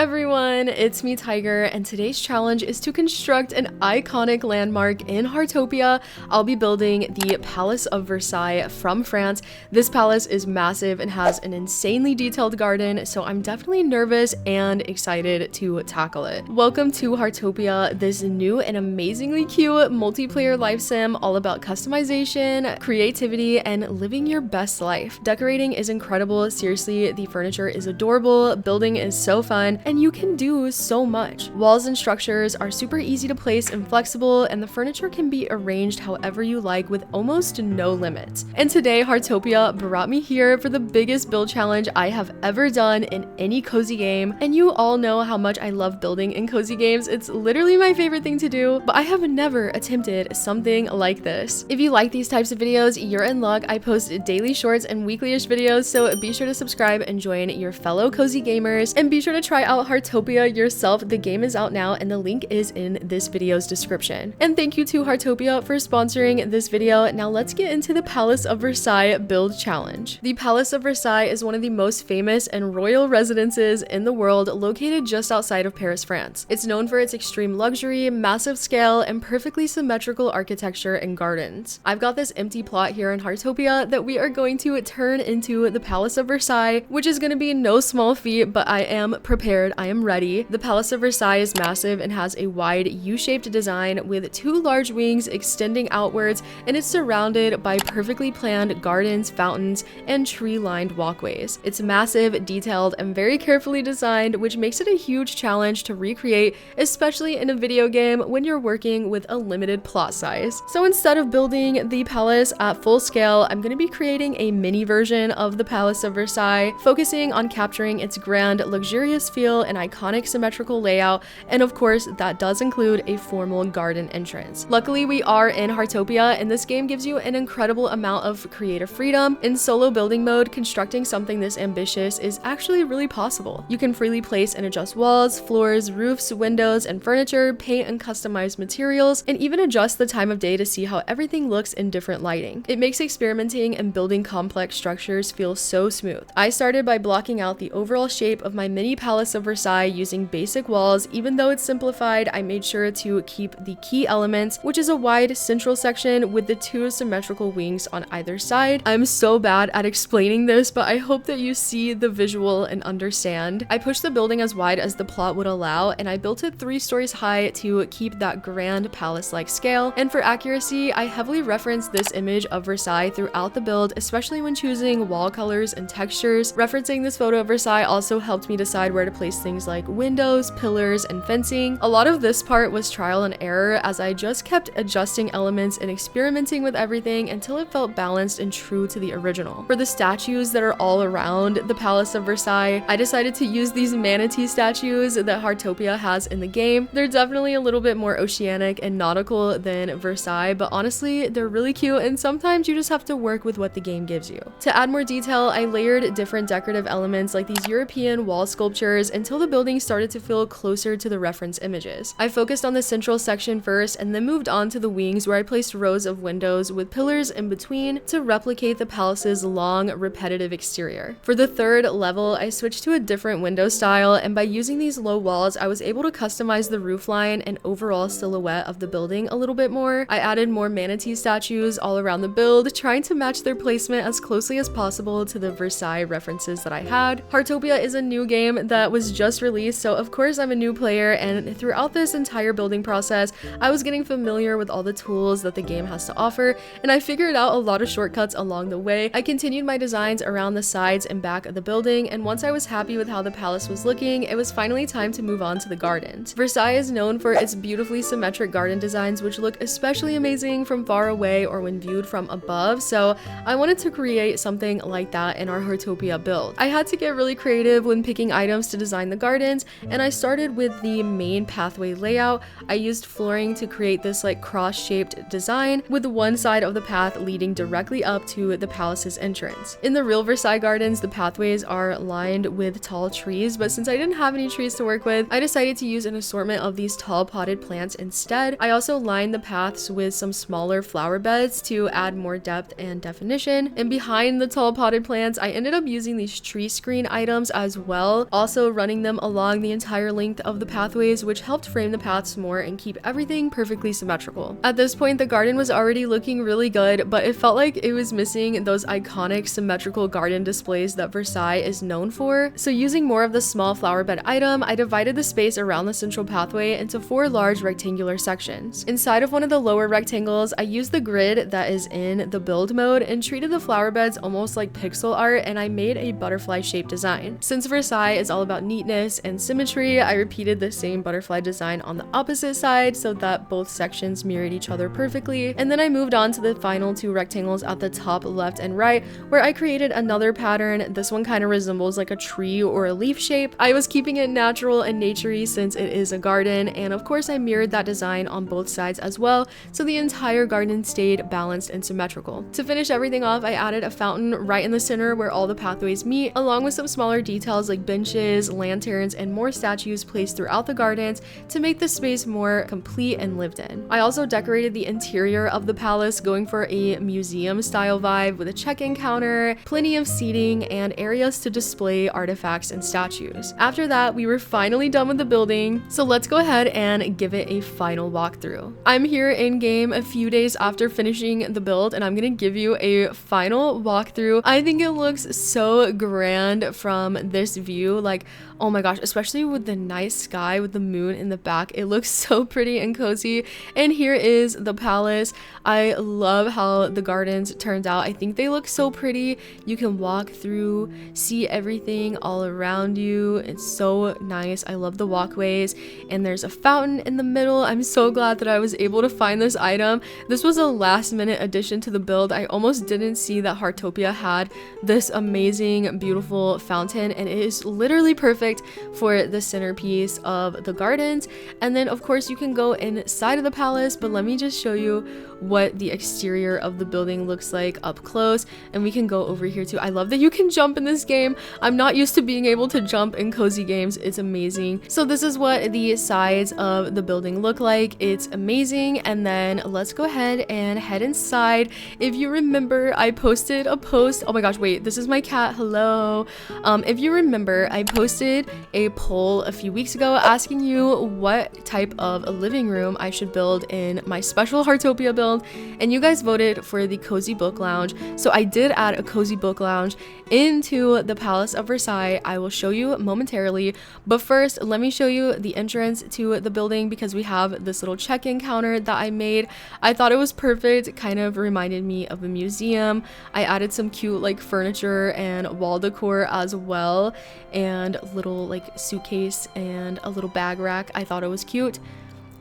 everyone, it's me Tiger, and today's challenge is to construct an iconic landmark in Heartopia. I'll be building the Palace of Versailles from France. This palace is massive and has an insanely detailed garden, so I'm definitely nervous and excited to tackle it. Welcome to Heartopia, this new and amazingly cute multiplayer life sim all about customization, creativity, and living your best life. Decorating is incredible, seriously, the furniture is adorable, building is so fun, and you can do so much. Walls and structures are super easy to place and flexible, and the furniture can be arranged however you like with almost no limits. And today, Heartopia brought me here for the biggest build challenge I have ever done in any cozy game, and you all know how much I love building in cozy games. It's literally my favorite thing to do, but I have never attempted something like this. If you like these types of videos, you're in luck. I post daily shorts and weekly-ish videos, so be sure to subscribe and join your fellow cozy gamers, and be sure to try out Heartopia yourself. The game is out now and the link is in this video's description. And thank you to Heartopia for sponsoring this video. Now let's get into the Palace of Versailles build challenge. The Palace of Versailles is one of the most famous and royal residences in the world, located just outside of Paris, France. It's known for its extreme luxury, massive scale, and perfectly symmetrical architecture and gardens. I've got this empty plot here in Heartopia that we are going to turn into the Palace of Versailles, which is going to be no small feat, but I am prepared. I am ready. The Palace of Versailles is massive and has a wide U-shaped design with two large wings extending outwards, and it's surrounded by perfectly planned gardens, fountains, and tree-lined walkways. It's massive, detailed, and very carefully designed, which makes it a huge challenge to recreate, especially in a video game when you're working with a limited plot size. So instead of building the palace at full scale, I'm going to be creating a mini version of the Palace of Versailles, focusing on capturing its grand, luxurious feel and iconic symmetrical layout, and of course that does include a formal garden entrance. Luckily, we are in Heartopia, and this game gives you an incredible amount of creative freedom. In solo building mode, constructing something this ambitious is actually really possible. You can freely place and adjust walls, floors, roofs, windows, and furniture, paint and customize materials, and even adjust the time of day to see how everything looks in different lighting. It makes experimenting and building complex structures feel so smooth. I started by blocking out the overall shape of my mini Palace of Versailles using basic walls. Even though it's simplified, I made sure to keep the key elements, which is a wide central section with the two symmetrical wings on either side. I'm so bad at explaining this, but I hope that you see the visual and understand. I pushed the building as wide as the plot would allow, and I built it 3 stories high to keep that grand palace-like scale. And for accuracy, I heavily referenced this image of Versailles throughout the build, especially when choosing wall colors and textures. Referencing this photo of Versailles also helped me decide where to place things like windows, pillars, and fencing. A lot of this part was trial and error, as I just kept adjusting elements and experimenting with everything until it felt balanced and true to the original. For the statues that are all around the Palace of Versailles, I decided to use these manatee statues that Heartopia has in the game. They're definitely a little bit more oceanic and nautical than Versailles, but honestly, they're really cute, and sometimes you just have to work with what the game gives you. To add more detail, I layered different decorative elements like these European wall sculptures until the building started to feel closer to the reference images. I focused on the central section first and then moved on to the wings, where I placed rows of windows with pillars in between to replicate the palace's long, repetitive exterior. For the third level, I switched to a different window style, and by using these low walls, I was able to customize the roofline and overall silhouette of the building a little bit more. I added more manatee statues all around the build, trying to match their placement as closely as possible to the Versailles references that I had. Heartopia is a new game that was just released, so of course I'm a new player, and throughout this entire building process, I was getting familiar with all the tools that the game has to offer, and I figured out a lot of shortcuts along the way. I continued my designs around the sides and back of the building, and once I was happy with how the palace was looking, it was finally time to move on to the gardens. Versailles is known for its beautifully symmetric garden designs, which look especially amazing from far away or when viewed from above, so I wanted to create something like that in our Heartopia build. I had to get really creative when picking items to design the gardens, and I started with the main pathway layout. I used flooring to create this like cross-shaped design, with one side of the path leading directly up to the palace's entrance. In the real Versailles gardens, the pathways are lined with tall trees, but since I didn't have any trees to work with, I decided to use an assortment of these tall potted plants instead. I also lined the paths with some smaller flower beds to add more depth and definition, and behind the tall potted plants, I ended up using these tree screen items as well, also running running them along the entire length of the pathways, which helped frame the paths more and keep everything perfectly symmetrical. At this point, the garden was already looking really good, but it felt like it was missing those iconic symmetrical garden displays that Versailles is known for. So using more of the small flower bed item, I divided the space around the central pathway into 4 large rectangular sections. Inside of one of the lower rectangles, I used the grid that is in the build mode and treated the flower beds almost like pixel art, and I made a butterfly shaped design. Since Versailles is all about neatness and symmetry, I repeated the same butterfly design on the opposite side so that both sections mirrored each other perfectly. And then I moved on to the final 2 rectangles at the top left and right, where I created another pattern. This one kind of resembles like a tree or a leaf shape. I was keeping it natural and naturey since it is a garden, and of course I mirrored that design on both sides as well, so the entire garden stayed balanced and symmetrical. To finish everything off, I added a fountain right in the center where all the pathways meet, along with some smaller details like benches, lanterns, and more statues placed throughout the gardens to make the space more complete and lived in. I also decorated the interior of the palace, going for a museum style vibe with a check-in counter, plenty of seating, and areas to display artifacts and statues. After that, we were finally done with the building, so let's go ahead and give it a final walkthrough. I'm here in game a few days after finishing the build, and I'm gonna give you a final walkthrough. I think it looks so grand from this view, like, oh my gosh, especially with the nice sky with the moon in the back. It looks so pretty and cozy. And here is the palace. I love how the gardens turned out. I think they look so pretty. You can walk through, see everything all around you. It's so nice. I love the walkways, and there's a fountain in the middle. I'm so glad that I was able to find this item. This was a last minute addition to the build. I almost didn't see that Heartopia had this amazing, beautiful fountain, and it is literally perfect for the centerpiece of the gardens. And then of course you can go inside of the palace, but let me just show you what the exterior of the building looks like up close, and we can go over here too. I love that you can jump in this game. I'm not used to being able to jump in cozy games. It's amazing. So this is what the sides of the building look like. It's amazing. And then let's go ahead and head inside. If you remember, I posted a post. Oh my gosh, wait, this is my cat. Hello. If you remember, I posted a poll a few weeks ago asking you what type of a living room I should build in my special Heartopia build, and you guys voted for the cozy book lounge. So I did add a cozy book lounge into the Palace of Versailles. I will show you momentarily, but first let me show you the entrance to the building, because we have this little check-in counter that I made. I thought it was perfect. It kind of reminded me of a museum. I added some cute like furniture and wall decor as well, and little like suitcase and a little bag rack. I thought it was cute.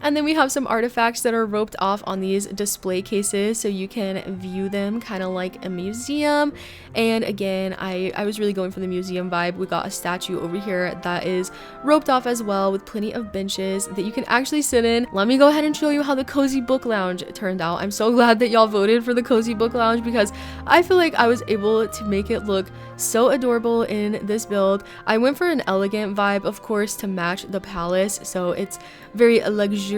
And then we have some artifacts that are roped off on these display cases so you can view them kind of like a museum. And again, I was really going for the museum vibe. We got a statue over here that is roped off as well, with plenty of benches that you can actually sit in. Let me go ahead and show you how the cozy book lounge turned out. I'm so glad that y'all voted for the cozy book lounge, because I feel like I was able to make it look so adorable in this build. I went for an elegant vibe, of course, to match the palace, so it's very luxurious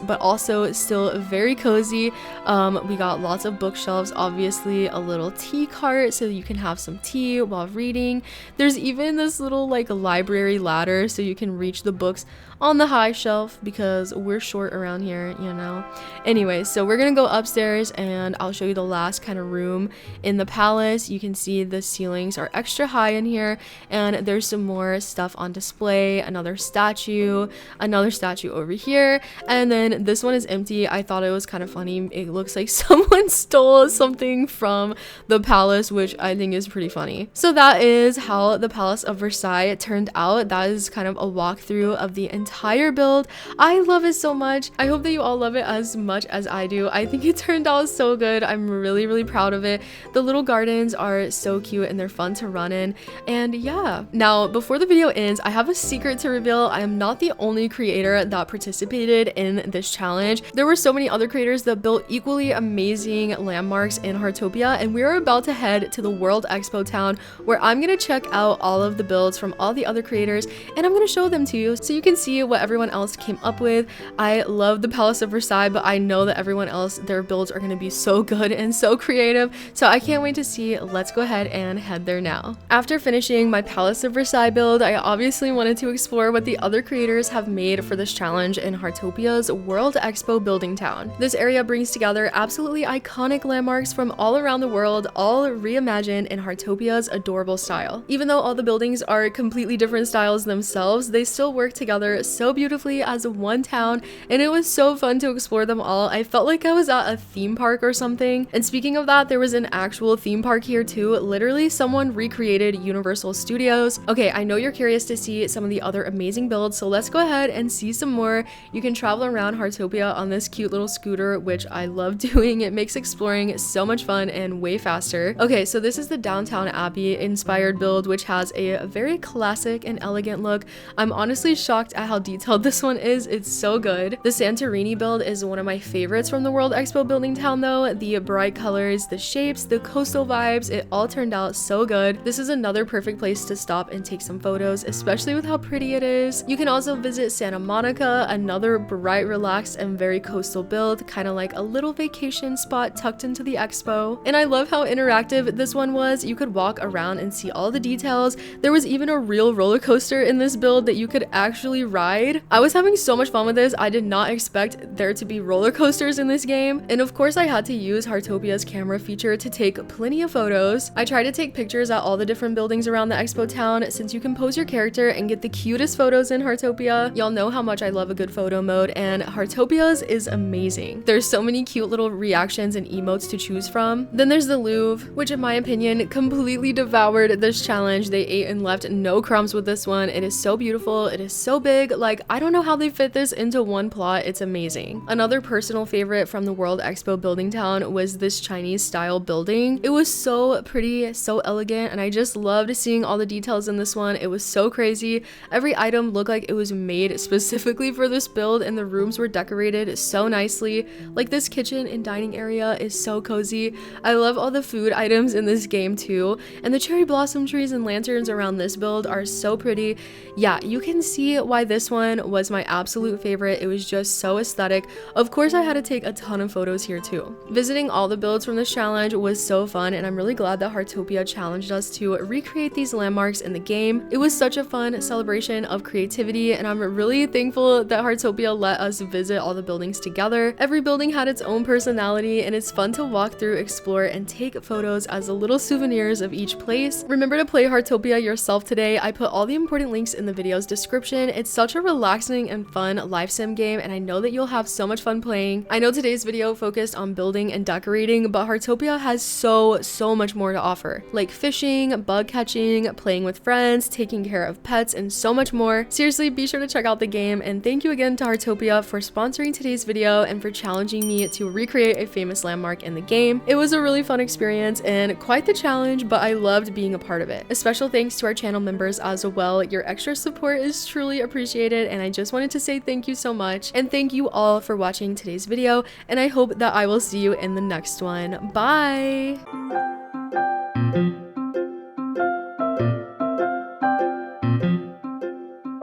but also still very cozy. We got lots of bookshelves, obviously a little tea cart so you can have some tea while reading. There's even this little like library ladder so you can reach the books on the high shelf, because we're short around here, you know. Anyway, so we're gonna go upstairs and I'll show you the last kind of room in the palace. You can see the ceilings are extra high in here, and there's some more stuff on display. Another statue over here, and then this one is empty. I thought it was kind of funny. It looks like someone stole something from the palace, which I think is pretty funny. So that is how the Palace of Versailles turned out. That is kind of a walkthrough of the entire build. I love it so much. I hope that you all love it as much as I do. I think it turned out so good. I'm really, really proud of it. The little gardens are so cute and they're fun to run in. And yeah, now before the video ends, I have a secret to reveal. I am not the only creator that participated succeeded in this challenge. There were so many other creators that built equally amazing landmarks in Heartopia, and we are about to head to the World Expo town where I'm gonna check out all of the builds from all the other creators, and I'm gonna show them to you so you can see what everyone else came up with. I love the Palace of Versailles, but I know that everyone else, their builds are gonna be so good and so creative, so I can't wait to see. Let's go ahead and head there now. After finishing my Palace of Versailles build, I obviously wanted to explore what the other creators have made for this challenge in Heartopia's World Expo building town. This area brings together absolutely iconic landmarks from all around the world, all reimagined in Heartopia's adorable style. Even though all the buildings are completely different styles themselves, they still work together so beautifully as one town, and it was so fun to explore them all. I felt like I was at a theme park or something. And speaking of that, there was an actual theme park here too. Literally, someone recreated Universal Studios. Okay, I know you're curious to see some of the other amazing builds, so let's go ahead and see some more. You can travel around Heartopia on this cute little scooter, which I love doing. It makes exploring so much fun and way faster. Okay, so this is the Downtown Abbey inspired build, which has a very classic and elegant look. I'm honestly shocked at how detailed this one is. It's so good. The Santorini build is one of my favorites from the World Expo building town though. The bright colors, the shapes, the coastal vibes, it all turned out so good. This is another perfect place to stop and take some photos, especially with how pretty it is. You can also visit Santa Monica, another bright, relaxed, and very coastal build, kind of like a little vacation spot tucked into the expo. And I love how interactive this one was. You could walk around and see all the details. There was even a real roller coaster in this build that you could actually ride. I was having so much fun with this. I did not expect there to be roller coasters in this game. And of course I had to use Heartopia's camera feature to take plenty of photos. I tried to take pictures at all the different buildings around the expo town since you can pose your character and get the cutest photos in Heartopia. Y'all know how much I love a good photo mode, and Heartopia's is amazing. There's so many cute little reactions and emotes to choose from. Then there's the Louvre, which in my opinion completely devoured this challenge. They ate and left no crumbs with this one. It is so beautiful. It is so big. Like, I don't know how they fit this into one plot. It's amazing. Another personal favorite from the World Expo building town was this Chinese style building. It was so pretty, so elegant, and I just loved seeing all the details in this one. It was so crazy. Every item looked like it was made specifically for this build, and the rooms were decorated so nicely. Like, this kitchen and dining area is so cozy. I love all the food items in this game too, and the cherry blossom trees and lanterns around this build are so pretty. Yeah, you can see why this one was my absolute favorite. It was just so aesthetic. Of course, I had to take a ton of photos here too. Visiting all the builds from this challenge was so fun, and I'm really glad that Heartopia challenged us to recreate these landmarks in the game. It was such a fun celebration of creativity, and I'm really thankful that Heartopia let us visit all the buildings together. Every building had its own personality, and it's fun to walk through, explore, and take photos as the little souvenirs of each place. Remember to play Heartopia yourself today. I put all the important links in the video's description. It's such a relaxing and fun life sim game, and I know that you'll have so much fun playing. I know today's video focused on building and decorating, but Heartopia has so much more to offer, like fishing, bug catching, playing with friends, taking care of pets, and so much more. Seriously, be sure to check out the game, and thank you again to Heartopia for sponsoring today's video and for challenging me to recreate a famous landmark in the game. It was a really fun experience and quite the challenge, but I loved being a part of it. A special thanks to our channel members as well. Your extra support is truly appreciated, and I just wanted to say thank you so much, and thank you all for watching today's video, and I hope that I will see you in the next one. Bye!